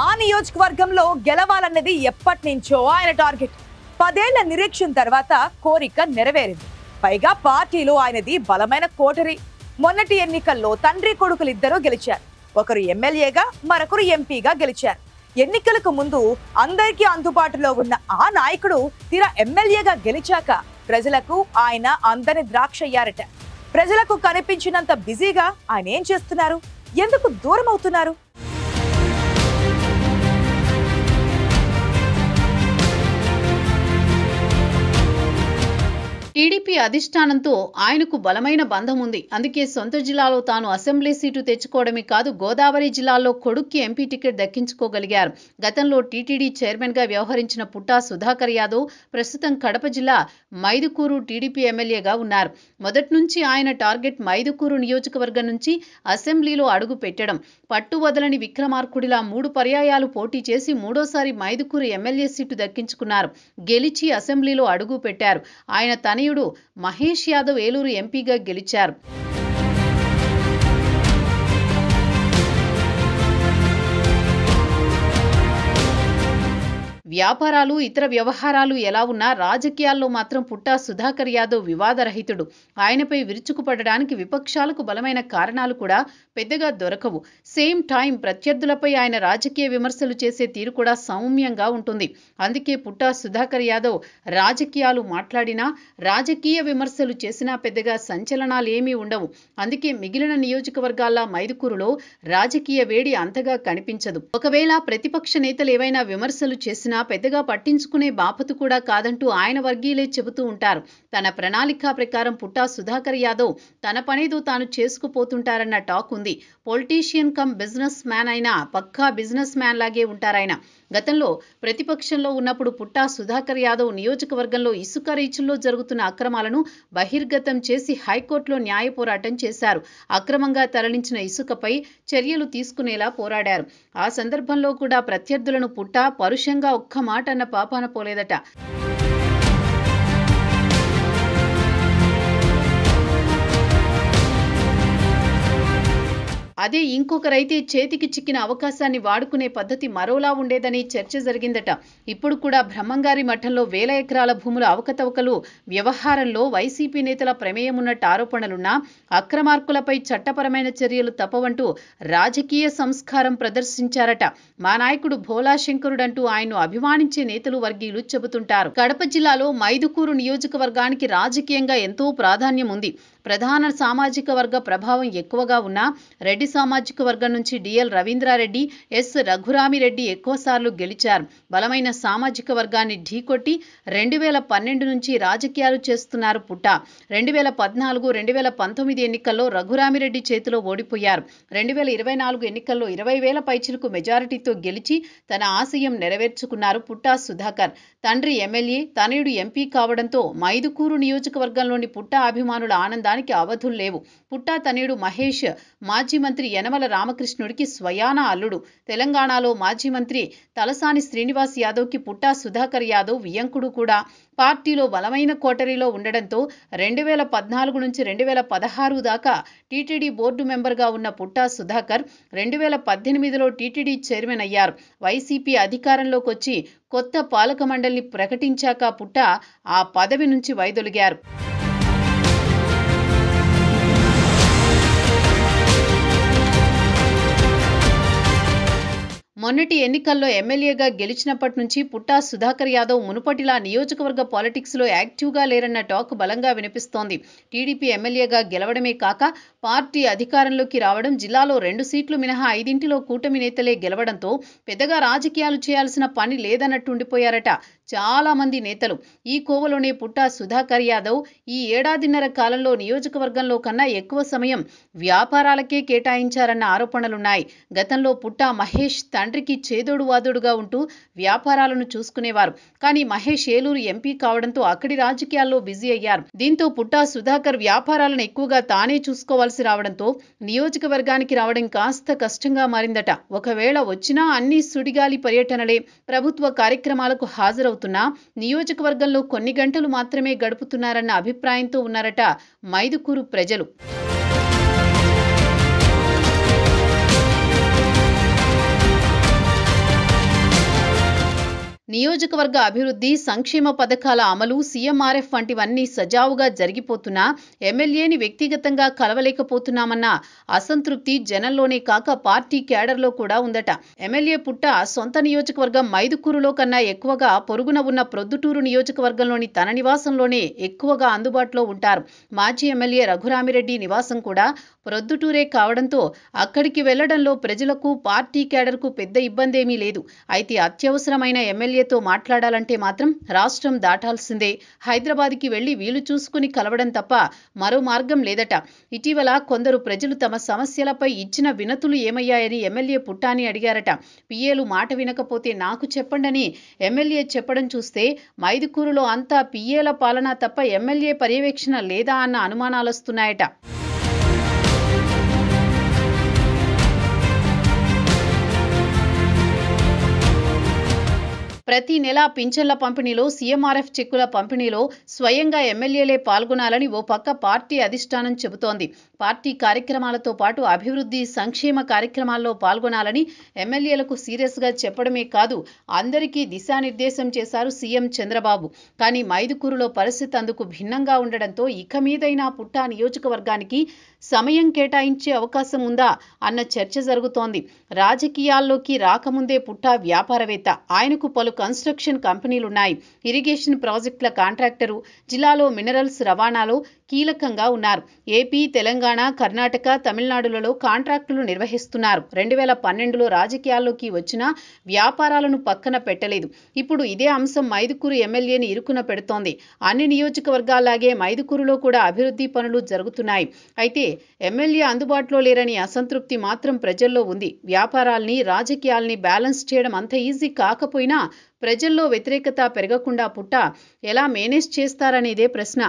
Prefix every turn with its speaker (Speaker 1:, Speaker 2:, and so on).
Speaker 1: ఆ నియోజకవర్గంలో గెలవాలన్నది ఎప్పటినుంచో ఆయన టార్గెట్. 10 ఏళ్ల నిరీక్షణ తర్వాత కోరిక నెరవేరింది. పైగా పార్టీలో ఆయనది బలమైన కోటరీ. మొన్నటి ఎన్నికల్లో తండ్రి కొడుకులిద్దరూ గెలిచారు. ఒకరు ఎమ్మెల్యేగా, మరొకరు ఎంపీగా గెలిచారు. ఎన్నికలకు ముందు అందరికీ అందుబాటులో ఉన్న ఆ నాయకుడు తీరా ఎమ్మెల్యేగా గెలిచాక ప్రజలకు ఆయన అందని ద్రాక్షయ్యారట. ప్రజలకు కనిపించినంత బిజీగా ఆయన ఏం చేస్తున్నారు? ఎందుకు దూరం అవుతున్నారు?
Speaker 2: టీడీపీ అధిష్టానంతో ఆయనకు బలమైన బంధం ఉంది. అందుకే సొంత జిల్లాలో తాను అసెంబ్లీ సీటు తెచ్చుకోవడమే కాదు, గోదావరి జిల్లాలో కొడుక్కి ఎంపీ టికెట్ దక్కించుకోగలిగారు. గతంలో టీటీడీ చైర్మన్ గా వ్యవహరించిన పుట్టా సుధాకర్ యాదవ్ ప్రస్తుతం కడప జిల్లా మైదుకూరు టీడీపీ ఎమ్మెల్యేగా ఉన్నారు. మొదటి నుంచి ఆయన టార్గెట్ మైదుకూరు నియోజకవర్గం నుంచి అసెంబ్లీలో అడుగు పెట్టడం. పట్టు వదలని విక్రమార్కుడిలా 3 పర్యాయాలు పోటీ చేసి మూడోసారి మైదుకూరు ఎమ్మెల్యే సీటు దక్కించుకున్నారు. గెలిచి అసెంబ్లీలో అడుగు పెట్టారు. ఆయన తనయుడు మహేష్ యాదవ్ ఏలూరు ఎంపీగా గెలిచారు. వ్యాపారాలు, ఇతర వ్యవహారాలు ఎలా ఉన్నా రాజకీయాల్లో మాత్రం పుట్టా సుధాకర్ యాదవ్ వివాదరహితుడు. ఆయనపై విరుచుకుపడడానికి విపక్షాలకు బలమైన కారణాలు కూడా పెద్దగా దొరకవు. సేమ్ టైం ప్రత్యర్థులపై ఆయన రాజకీయ విమర్శలు చేసే తీరు కూడా సౌమ్యంగా ఉంటుంది. అందుకే పుట్టా సుధాకర్ యాదవ్ రాజకీయాలు మాట్లాడినా, రాజకీయ విమర్శలు చేసినా పెద్దగా సంచలనాలేమీ ఉండవు. అందుకే మిగిలిన నియోజకవర్గాల మైదుకూరులో రాజకీయ వేడి అంతగా కనిపించదు. ఒకవేళ ప్రతిపక్ష నేతలు ఏవైనా విమర్శలు చేసినా పెద్దగా పట్టించుకునే బాపతు కూడా కాదంటూ ఆయన వర్గీయులే చెబుతూ ఉంటారు. తన ప్రణాళిక ప్రకారం పుట్టా సుధాకర్ యాదవ్ తన పనేదో తాను చేసుకుపోతుంటారన్న టాక్ ఉంది. పొలిటీషియన్ కమ్ బిజినెస్ మ్యాన్ అయినా పక్కా బిజినెస్ మ్యాన్ లాగే ఉంటారాయన. గతంలో ప్రతిపక్షంలో ఉన్నప్పుడు పుట్టా సుధాకర్ యాదవ్ నియోజకవర్గంలో ఇసుక రీచుల్లో జరుగుతున్న అక్రమాలను బహిర్గతం చేసి హైకోర్టులో న్యాయ పోరాటం చేశారు. అక్రమంగా తరలించిన ఇసుకపై చర్యలు తీసుకునేలా పోరాడారు. ఆ సందర్భంలో కూడా ప్రత్యర్థులను పుట్టా పరుషంగా ఒక్క మాట అన్న పాపాన పోలేదట. అదే ఇంకొకరైతే చేతికి చిక్కిన అవకాశాన్ని వాడుకునే పద్ధతి మరోలా ఉండేదని చర్చ జరిగిందట. ఇప్పుడు కూడా బ్రహ్మంగారి మఠంలో 1000 ఎకరాల భూముల అవకతవకలు వ్యవహారంలో వైసీపీ నేతల ప్రమేయం ఉన్నట్టు ఆరోపణలున్నా అక్రమార్కులపై చట్టపరమైన చర్యలు తప్పవంటూ రాజకీయ సంస్కారం ప్రదర్శించారట. మా నాయకుడు భోలా శంకరుడంటూ ఆయన్ను అభిమానించే నేతలు వర్గీయులు చెబుతుంటారు. కడప జిల్లాలో మైదుకూరు నియోజకవర్గానికి రాజకీయంగా ఎంతో ప్రాధాన్యం ఉంది. ప్రధాన సామాజిక వర్గ ప్రభావం ఎక్కువగా ఉన్న రెడ్డి సామాజిక వర్గం నుంచి డిఎల్ రవీంద్రారెడ్డి, ఎస్ రఘురామిరెడ్డి ఎక్కువసార్లు గెలిచారు. బలమైన సామాజిక వర్గాన్ని ఢీకొట్టి 2012 నుంచి రాజకీయాలు చేస్తున్నారు పుట్టా. 2014, 2019 ఎన్నికల్లో రఘురామిరెడ్డి చేతిలో ఓడిపోయారు. 2024 ఎన్నికల్లో 20,000 పైచిలకు మెజారిటీతో గెలిచి తన ఆశయం నెరవేర్చుకున్నారు పుట్టా సుధాకర్. తండ్రి ఎమ్మెల్యే, తనయుడు ఎంపీ కావడంతో మైదుకూరు నియోజకవర్గంలోని పుట్టా అభిమానుల ఆనందానికి అవధులు లేవు. పుట్టా తనయుడు మహేష్ మాజీ మంత్రి యనమల రామకృష్ణుడికి స్వయాన అల్లుడు. తెలంగాణలో మాజీ మంత్రి తలసాని శ్రీనివాస్ యాదవ్కి పుట్టా సుధాకర్ యాదవ్ వియంకుడు కూడా. పార్టీలో బలమైన కోటరీలో ఉండడంతో 2014 నుంచి 2016 దాకా టీటీడీ బోర్డు మెంబర్గా ఉన్న పుట్టా సుధాకర్ 2018లో టీటీడీ చైర్మన్ అయ్యారు. వైసీపీ అధికారంలోకి వచ్చి కొత్త పాలక మండలిని ప్రకటించాక పుట్టా ఆ పదవి నుంచి వైదొలిగారు. మొన్నటి ఎన్నికల్లో ఎమ్మెల్యేగా గెలిచినప్పటి నుంచి పుట్టా సుధాకర్ యాదవ్ మునుపటిలా నియోజకవర్గ పాలిటిక్స్లో యాక్టివ్గా లేరన్న టాక్ బలంగా వినిపిస్తోంది. టీడీపీ ఎమ్మెల్యేగా గెలవడమే కాక పార్టీ అధికారంలోకి రావడం, జిల్లాలో 2 సీట్లు మినహా 5 కూటమి నేతలే గెలవడంతో పెద్దగా రాజకీయాలు చేయాల్సిన పని లేదన్నట్టు ఉండిపోయారట చాలా మంది నేతలు. ఈ కోవలోనే పుట్టా సుధాకర్ యాదవ్ ఈ ఏడాదిన్నర కాలంలో నియోజకవర్గంలో కన్నా ఎక్కువ సమయం వ్యాపారాలకే కేటాయించారన్న ఆరోపణలున్నాయి. గతంలో పుట్టా మహేష్ తండ్రికి చేదోడు వాదోడుగా ఉంటూ వ్యాపారాలను చూసుకునేవారు. కానీ మహేష్ ఏలూరు ఎంపీ కావడంతో అక్కడి రాజకీయాల్లో బిజీ అయ్యారు. దీంతో పుట్టా సుధాకర్ వ్యాపారాలను ఎక్కువగా తానే చూసుకోవాల్సి రావడంతో నియోజకవర్గానికి రావడం కాస్త కష్టంగా మారిందట. ఒకవేళ వచ్చినా అన్ని సుడిగాలి పర్యటనలే. ప్రభుత్వ కార్యక్రమాలకు హాజరవుతున్నా నియోజకవర్గంలో కొన్ని గంటలు మాత్రమే గడుపుతున్నారన్న అభిప్రాయంతో ఉన్నారట మైదుకూరు ప్రజలు. నియోజకవర్గ అభివృద్ధి, సంక్షేమ పథకాల అమలు, సీఎంఆర్ఎఫ్ వంటివన్నీ సజావుగా జరిగిపోతున్నా ఎమ్మెల్యేని వ్యక్తిగతంగా కలవలేకపోతున్నామన్న అసంతృప్తి జనంలోనే కాక పార్టీ క్యాడర్లో కూడా ఉందట. ఎమ్మెల్యే పుట్ట సొంత నియోజకవర్గం మైదుకూరులో కన్నా ఎక్కువగా పొరుగున ఉన్న ప్రొద్దుటూరు నియోజకవర్గంలోని తన నివాసంలోనే ఎక్కువగా అందుబాటులో ఉంటారు. మాజీ ఎమ్మెల్యే రఘురామిరెడ్డి నివాసం కూడా ప్రొద్దుటూరే కావడంతో అక్కడికి వెళ్లడంలో ప్రజలకు, పార్టీ క్యాడర్కు పెద్ద ఇబ్బందేమీ లేదు. అయితే అత్యవసరమైన ఎమ్మెల్యేతో మాట్లాడాలంటే మాత్రం రాష్ట్రం దాటాల్సిందే. హైదరాబాద్కి వెళ్లి వీలు చూసుకుని కలవడం తప్ప మరో మార్గం లేదట. ఇటీవల కొందరు ప్రజలు తమ సమస్యలపై ఇచ్చిన వినతులు ఏమయ్యాయని ఎమ్మెల్యే పుట్టాని అడిగారట. పిఏలు మాట వినకపోతే నాకు చెప్పండని ఎమ్మెల్యే చెప్పడం చూస్తే మైదుకూరులో అంతా పిఏల పాలన తప్ప ఎమ్మెల్యే పర్యవేక్షణ లేదా అన్న అనుమానాలొస్తున్నాయట. ప్రతి నెల పింఛన్ల పంపిణీలో, సీఎంఆర్ఎఫ్ చెక్కుల పంపిణీలో స్వయంగా ఎమ్మెల్యేలే పాల్గొనాలని ఓ పక్క పార్టీ అధిష్టానం చెబుతోంది. పార్టీ కార్యక్రమాలతో పాటు అభివృద్ధి, సంక్షేమ కార్యక్రమాల్లో పాల్గొనాలని ఎమ్మెల్యేలకు సీరియస్గా చెప్పడమే కాదు, అందరికీ దిశానిర్దేశం చేశారు సీఎం చంద్రబాబు. కానీ మైదుకూరులో పరిస్థితి అందుకు భిన్నంగా ఉండడంతో ఇక మీదైనా పుట్టా నియోజకవర్గానికి సమయం కేటాయించే అవకాశం ఉందా అన్న చర్చ జరుగుతోంది. రాజకీయాల్లోకి రాకముందే పుట్టా వ్యాపారవేత్త. ఆయనకు పలు కన్స్ట్రక్షన్ కంపెనీలున్నాయి. ఇరిగేషన్ ప్రాజెక్టుల కాంట్రాక్టరు, జిల్లాలో మినరల్స్ రవాణాలో కీలకంగా ఉన్నారు. ఏపీ, తెలంగాణ, కర్ణాటక, తమిళనాడులలో కాంట్రాక్టులు నిర్వహిస్తున్నారు. 2012లో రాజకీయాల్లోకి వచ్చినా వ్యాపారాలను పక్కన పెట్టలేదు. ఇప్పుడు ఇదే అంశం మైదుకూరు ఎమ్మెల్యేని ఇరుకున పెడుతోంది. అన్ని నియోజకవర్గాల్లాగే మైదుకూరులో కూడా అభివృద్ధి పనులు జరుగుతున్నాయి. అయితే ఎమ్మెల్యే అందుబాటులో లేరని అసంతృప్తి మాత్రం ప్రజల్లో ఉంది. వ్యాపారాల్ని, రాజకీయాల్ని బ్యాలెన్స్ చేయడం అంత ఈజీ కాకపోయినా ప్రజల్లో వ్యతిరేకత పెరగకుండా పుట్ట ఎలా మేనేజ్ చేస్తారనేదే ప్రశ్న.